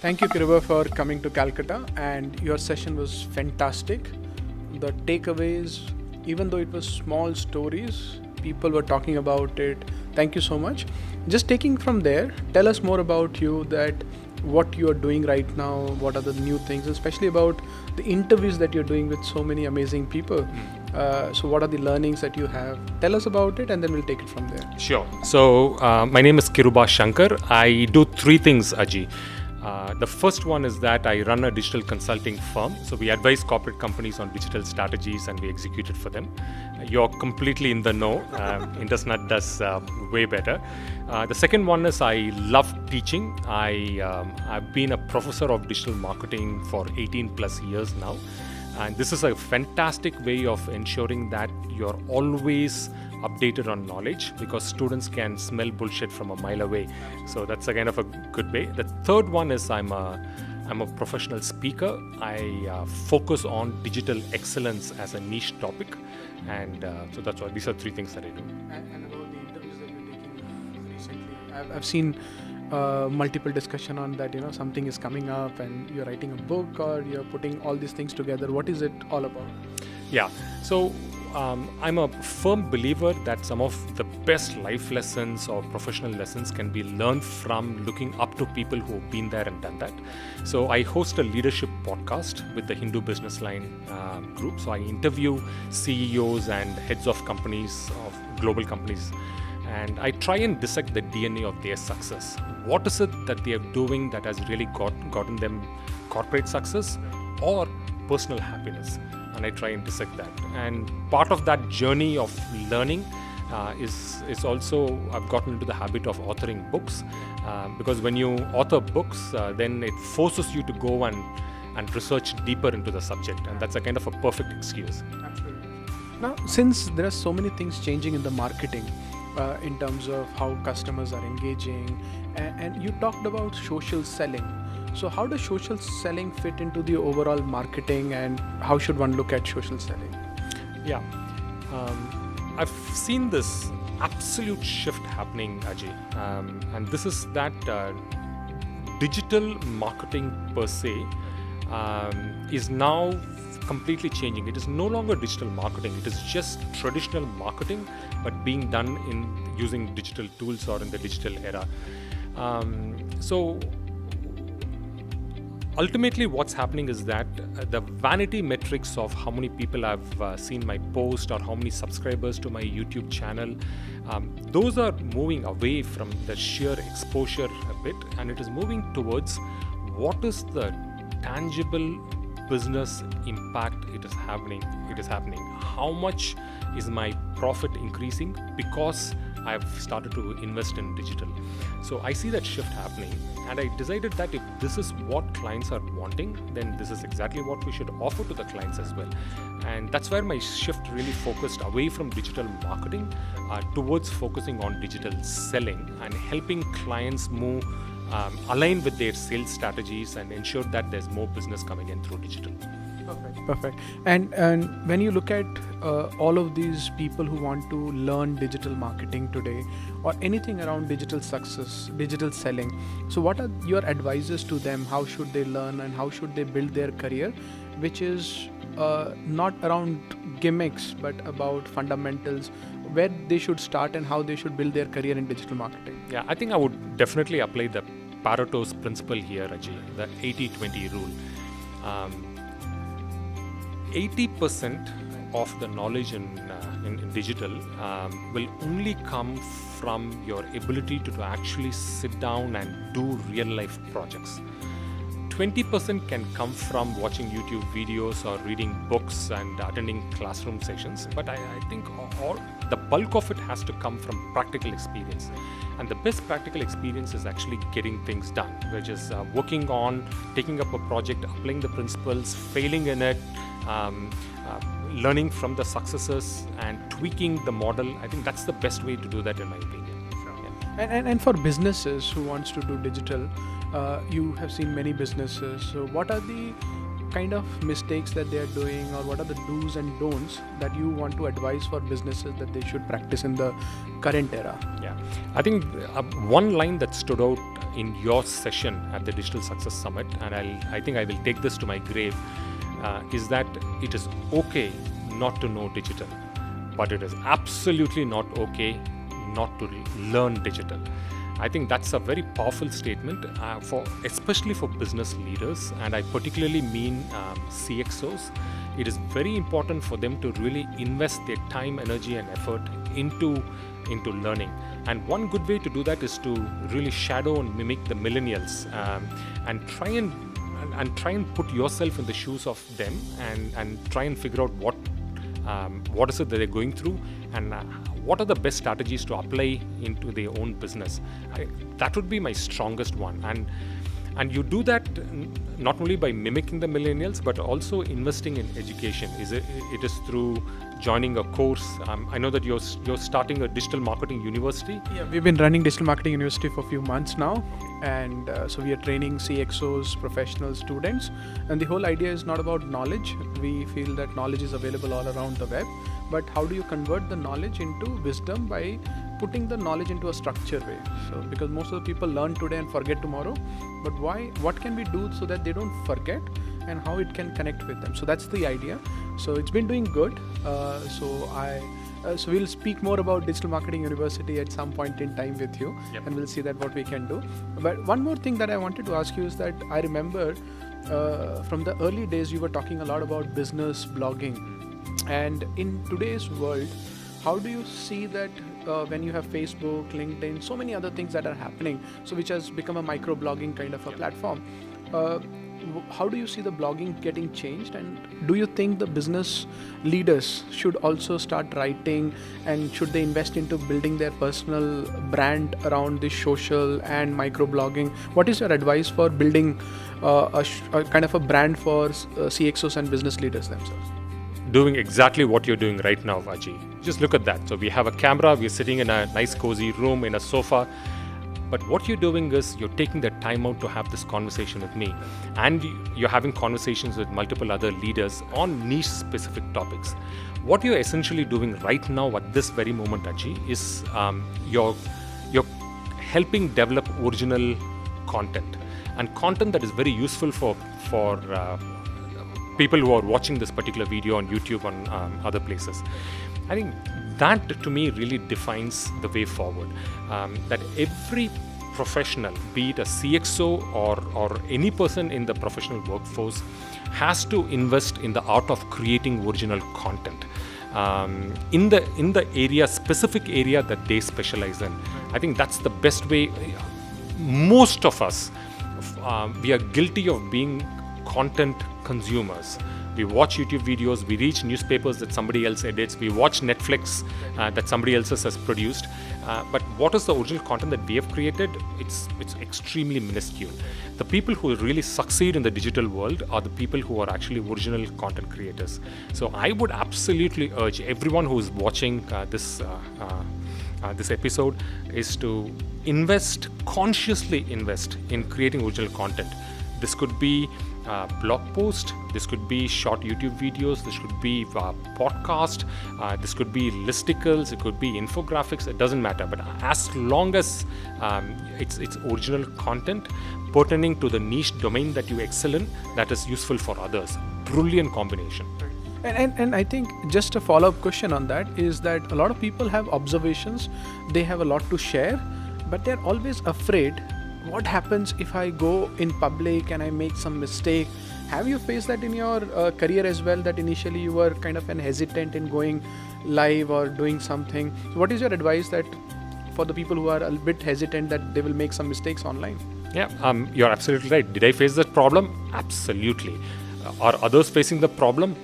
Thank you, Kiruba, for coming to Calcutta, and your session was fantastic. The takeaways, even though it was small stories, people were talking about it. Thank you so much. Just taking from there, tell us more about you, that what you are doing right now, what are the new things, especially about the interviews that you're doing with so many amazing people. So what are the learnings that you have? Tell us about it, and then we'll take it from there. Sure. So, my name is Kiruba Shankar. I do three things, Aji. The first one is that I run a digital consulting firm. So we advise corporate companies on digital strategies and we execute it for them. You're completely in the know. IndusNut does way better. The second one is I love teaching. I've been a professor of digital marketing for 18 plus years now. And this is a fantastic way of ensuring that you're always updated on knowledge, because students can smell bullshit from a mile away. So that's a kind of a good way. The third one is I'm a professional speaker. I focus on digital excellence as a niche topic, and so that's why these are three things that I do. And about the interviews that you're taking recently, I've seen multiple discussion on that. Something is coming up, and you're writing a book, or you're putting all these things together. What is it all about? Yeah. So I'm a firm believer that some of the best life lessons or professional lessons can be learned from looking up to people who have been there and done that. So I host a leadership podcast with the Hindu Business Line group. So I interview CEOs and heads of companies, of global companies, and I try and dissect the DNA of their success. What is it that they are doing that has really gotten them corporate success or personal happiness? And I try and dissect that. And part of that journey of learning is also, I've gotten into the habit of authoring books, because when you author books, then it forces you to go and research deeper into the subject, and that's a kind of a perfect excuse. Absolutely. Now, since there are so many things changing in the marketing, in terms of how customers are engaging, and you talked about social selling. So how does social selling fit into the overall marketing, and how should one look at social selling? Yeah, I've seen this absolute shift happening, Ajay, and this is that digital marketing per se is now completely changing. It is no longer digital marketing. It is just traditional marketing, but being done in using digital tools or in the digital era. So ultimately what's happening is that the vanity metrics of how many people have seen my post or how many subscribers to my YouTube channel, those are moving away from the sheer exposure a bit, and it is moving towards what is the tangible business impact it is happening. How much is my profit increasing because I've started to invest in digital? So I see that shift happening, and I decided that if this is what clients are wanting, then this is exactly what we should offer to the clients as well. And that's where my shift really focused away from digital marketing towards focusing on digital selling and helping clients move align with their sales strategies and ensure that there's more business coming in through digital. Perfect. And when you look at all of these people who want to learn digital marketing today, or anything around digital success, digital selling, so what are your advices to them? How should they learn, and how should they build their career, which is not around gimmicks but about fundamentals, where they should start and how they should build their career in digital marketing? Yeah, I think I would definitely apply the Pareto's principle here, Ajay, the 80-20 rule. 80% of the knowledge in digital will only come from your ability to actually sit down and do real life projects. 20% can come from watching YouTube videos or reading books and attending classroom sessions, but I think all the bulk of it has to come from practical experience. And the best practical experience is actually getting things done, which is working on taking up a project, applying the principles, failing in it, learning from the successes and tweaking the model. I think that's the best way to do that, in my opinion. Yeah. And for businesses who wants to do digital, you have seen many businesses. So what are the kind of mistakes that they are doing, or what are the do's and don'ts that you want to advise for businesses that they should practice in the current era? Yeah, I think one line that stood out in your session at the Digital Success Summit, and I think I will take this to my grave, is that it is okay not to know digital, but it is absolutely not okay not to learn digital. I think that's a very powerful statement, especially for business leaders, and I particularly mean CXOs. It is very important for them to really invest their time, energy, and effort into learning. And one good way to do that is to really shadow and mimic the millennials, and try and put yourself in the shoes of them, and try and figure out what is it that they're going through, and what are the best strategies to apply into their own business. That would be my strongest one. And you do that not only by mimicking the millennials, but also investing in education. It is through joining a course. I know that you're starting a digital marketing university. Yeah, we've been running digital marketing university for a few months now, and so we are training CXOs, professional students, and the whole idea is not about knowledge. We feel that knowledge is available all around the web, but how do you convert the knowledge into wisdom by putting the knowledge into a structured way? So because most of the people learn today and forget tomorrow, but what can we do so that they don't forget, and how it can connect with them? So that's the idea. So it's been doing good. So we'll speak more about Digital Marketing University at some point in time with you. Yep. And we'll see that what we can do. But one more thing that I wanted to ask you is that I remember from the early days you were talking a lot about business blogging, and in today's world, how do you see that when you have Facebook, LinkedIn, so many other things that are happening, so which has become a micro-blogging kind of a platform, how do you see the blogging getting changed, and do you think the business leaders should also start writing, and should they invest into building their personal brand around this social and micro-blogging? What is your advice for building a kind of a brand for CXOs and business leaders themselves? Doing exactly what you're doing right now, Vaji. Just look at that. So we have a camera, we're sitting in a nice cozy room in a sofa, but what you're doing is you're taking the time out to have this conversation with me, and you're having conversations with multiple other leaders on niche specific topics. What you're essentially doing right now at this very moment, Aji, is you're helping develop original content, and content that is very useful for people who are watching this particular video on YouTube, on other places. I think that to me really defines the way forward. That every professional, be it a CXO or any person in the professional workforce, has to invest in the art of creating original content in the specific area that they specialize in. I think that's the best way. Most of us, we are guilty of being content consumers. We watch YouTube videos, we read newspapers that somebody else edits, we watch Netflix that somebody else has produced. But what is the original content that we have created? It's extremely minuscule. The people who really succeed in the digital world are the people who are actually original content creators. So I would absolutely urge everyone who is watching this episode is to consciously invest in creating original content. This could be blog post, this could be short YouTube videos, this could be podcast, this could be listicles, it could be infographics, it doesn't matter. But as long as it's original content pertaining to the niche domain that you excel in, that is useful for others. Brilliant combination. And I think just a follow-up question on that is that a lot of people have observations, they have a lot to share, but they're always afraid. What happens if I go in public and I make some mistake? Have you faced that in your career as well, that initially you were kind of hesitant in going live or doing something? So what is your advice that for the people who are a bit hesitant that they will make some mistakes online? Yeah, you're absolutely right. Did I face that problem? Absolutely. Are others facing the problem?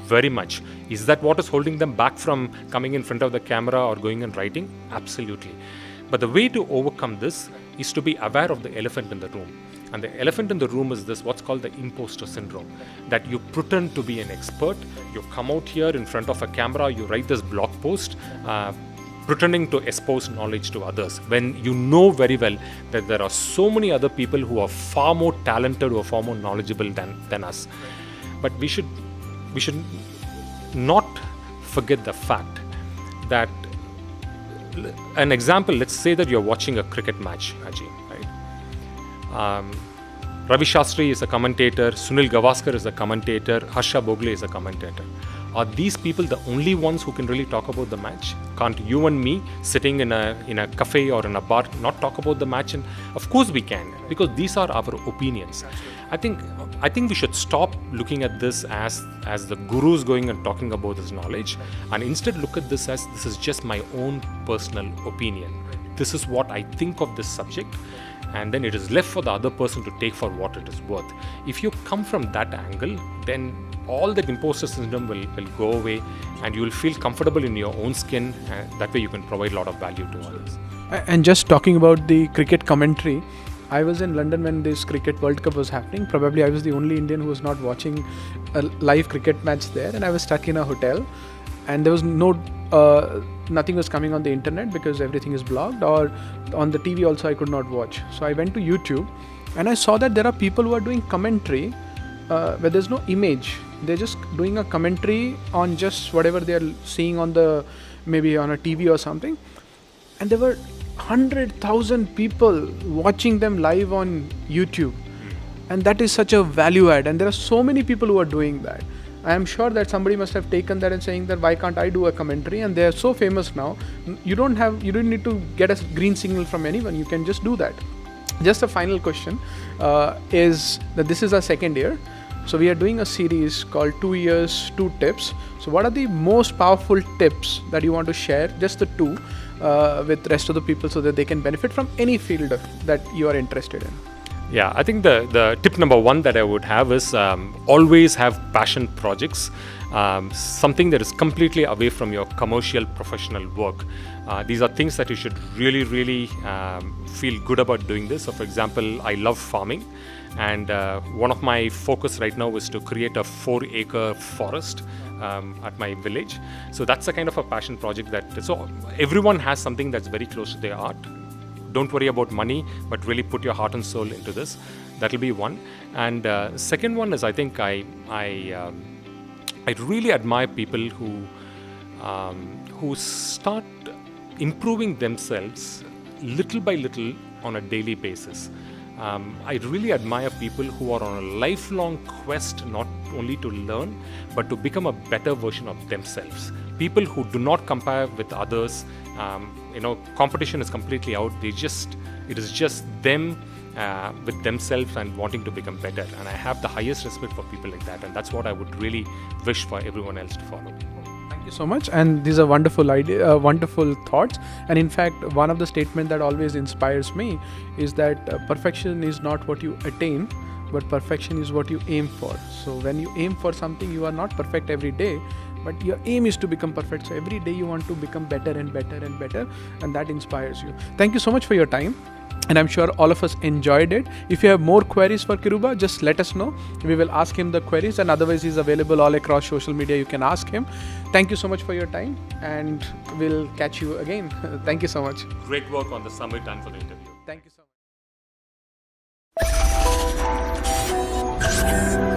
Very much. Is that what is holding them back from coming in front of the camera or going and writing? Absolutely. But the way to overcome this is to be aware of the elephant in the room. And the elephant in the room is this, what's called the imposter syndrome. That you pretend to be an expert, you come out here in front of a camera, you write this blog post, pretending to expose knowledge to others, when you know very well that there are so many other people who are far more talented, who are far more knowledgeable than us. but we should not forget the fact that, an example, let's say that you're watching a cricket match, Ajay, right? Ravi Shastri is a commentator, Sunil Gavaskar is a commentator, Harsha Bogle is a commentator. Are these people the only ones who can really talk about the match? Can't you and me sitting in a cafe or in a bar not talk about the match? And of course we can, because these are our opinions. I think we should stop looking at this as the gurus going and talking about this knowledge, and instead look at this as, this is just my own personal opinion. This is what I think of this subject, and then it is left for the other person to take for what it is worth. If you come from that angle, then all that imposter syndrome will go away, and you will feel comfortable in your own skin, and that way you can provide a lot of value to others. And just talking about the cricket commentary, I was in London when this cricket World Cup was happening. Probably I was the only Indian who was not watching a live cricket match there, and I was stuck in a hotel, and there was nothing was coming on the internet because everything is blocked, or on the TV also I could not watch. So I went to YouTube and I saw that there are people who are doing commentary where there's no image. They're just doing a commentary on just whatever they are seeing on maybe on a TV or something. And there were 100,000 people watching them live on YouTube. And that is such a value add. And there are so many people who are doing that. I am sure that somebody must have taken that and saying that, why can't I do a commentary? And they are so famous now. You don't need to get a green signal from anyone. You can just do that. Just a final question is that this is our second year. So we are doing a series called 2 years, 2 tips. So what are the most powerful tips that you want to share, just the 2, with rest of the people so that they can benefit from any field that you are interested in? Yeah, I think the tip number 1 that I would have is always have passion projects, something that is completely away from your commercial professional work. These are things that you should really feel good about doing this. So for example, I love farming, and one of my focus right now is to create a 4-acre forest at my village. So that's a kind of a passion project so everyone has something that's very close to their art. Don't worry about money, but really put your heart and soul into this. That'll be one. And second one is, I think I really admire people who start improving themselves little by little on a daily basis. I really admire people who are on a lifelong quest, not only to learn, but to become a better version of themselves. People who do not compare with others. Competition is completely out. It is just them with themselves and wanting to become better. And I have the highest respect for people like that. And that's what I would really wish for everyone else to follow. Thank you so much. And these are wonderful wonderful thoughts. And in fact, one of the statements that always inspires me is that perfection is not what you attain, but perfection is what you aim for. So when you aim for something, you are not perfect every day, but your aim is to become perfect. So every day you want to become better and better and better, and that inspires you. Thank you so much for your time. And I'm sure all of us enjoyed it. If you have more queries for Kiruba, just let us know. We will ask him the queries, and otherwise he's available all across social media. You can ask him. Thank you so much for your time, and we'll catch you again. Thank you so much. Great work on the summit and for the interview. Thank you so much.